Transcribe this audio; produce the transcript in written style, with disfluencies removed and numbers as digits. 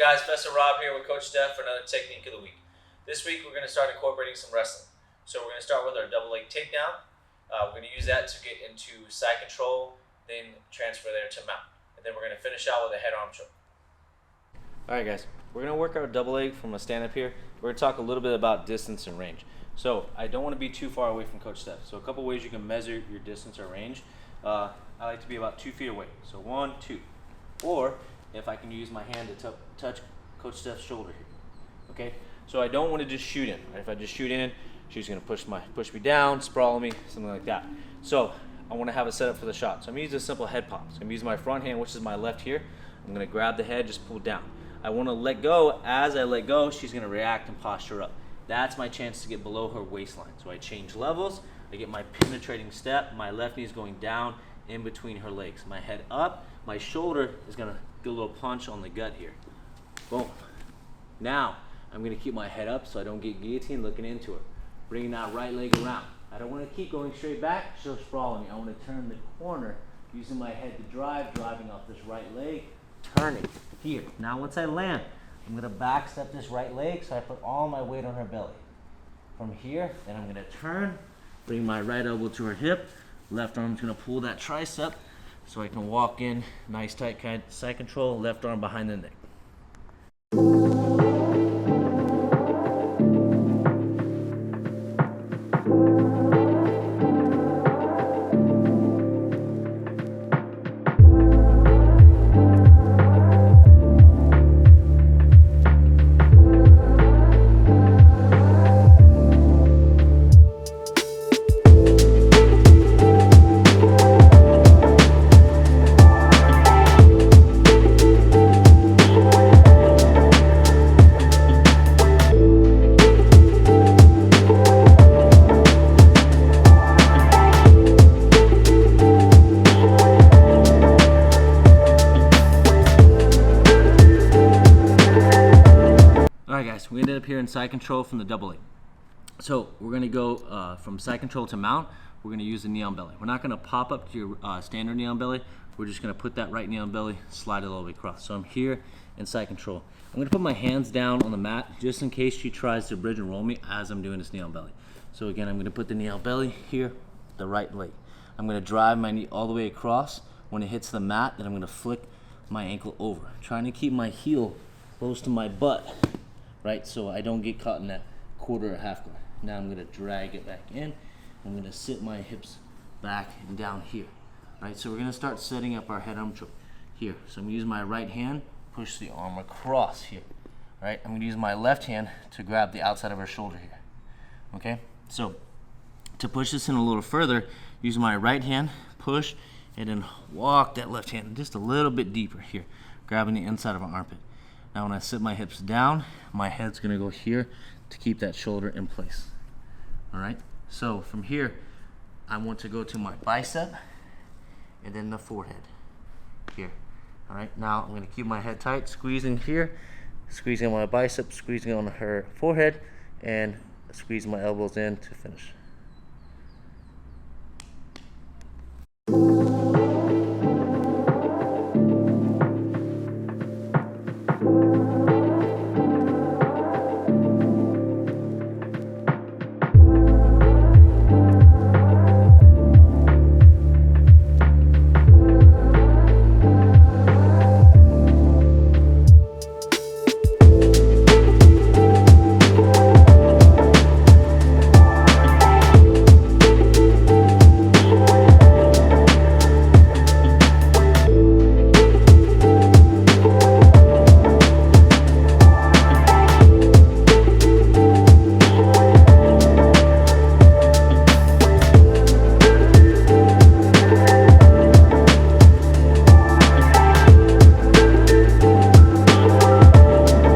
guys, Professor Rob here with Coach Steph for another technique of the week. This week we're going to start incorporating some wrestling. So we're going to start with our double leg takedown. We're going to use that to get into side control, then transfer there to mount. And then we're going to finish out with a head arm choke. Alright guys, we're going to work our double leg from a stand up here. We're going to talk a little bit about distance and range. So I don't want to be too far away from Coach Steph. So a couple ways you can measure your distance or range. I like to be about 2 feet away. So 1, 2. Or if I can use my hand to touch Coach Steph's shoulder here. Okay? So I don't want to just shoot in. Right? If I just shoot in, she's going to push me down, sprawl me, something like that. So I want to have a setup for the shot. So I'm going to use a simple head pop. So I'm going to use my front hand, which is my left here. I'm going to grab the head, just pull down. I want to let go. As I let go, she's going to react and posture up. That's my chance to get below her waistline. So I change levels. I get my penetrating step. My left knee is going down in between her legs. My head up. My shoulder is going to do a little punch on the gut here. Boom. Now, I'm going to keep my head up so I don't get guillotine looking into her. Bringing that right leg around. I don't want to keep going straight back. She'll sprawl me. I want to turn the corner using my head to drive, driving off this right leg, turning here. Now, once I land, I'm going to back step this right leg so I put all my weight on her belly. From here, then I'm going to turn, bring my right elbow to her hip. Left arm's going to pull that tricep so I can walk in, nice tight side control, left arm behind the neck. Alright guys, we ended up here in side control from the double leg. So we're going to go from side control to mount. We're going to use the knee on belly. We're not going to pop up to your standard knee on belly. We're just going to put that right knee on belly, slide it all the way across. So I'm here in side control. I'm going to put my hands down on the mat just in case she tries to bridge and roll me as I'm doing this knee on belly. So again, I'm going to put the knee on belly here, the right leg. I'm going to drive my knee all the way across. When it hits the mat, then I'm going to flick my ankle over. Trying to keep my heel close to my butt. Right, so I don't get caught in that quarter or half guard. Now I'm going to drag it back in. I'm going to sit my hips back and down here. Right, so we're going to start setting up our head arm choke here. So I'm going to use my right hand, push the arm across here. Right, I'm going to use my left hand to grab the outside of her shoulder here. Okay, so to push this in a little further, use my right hand, push, and then walk that left hand just a little bit deeper here, grabbing the inside of her armpit. Now when I sit my hips down, my head's gonna go here to keep that shoulder in place. All right, so from here, I want to go to my bicep and then the forehead here. All right, now I'm gonna keep my head tight, squeezing here, squeezing my bicep, squeezing on her forehead, and squeezing my elbows in to finish.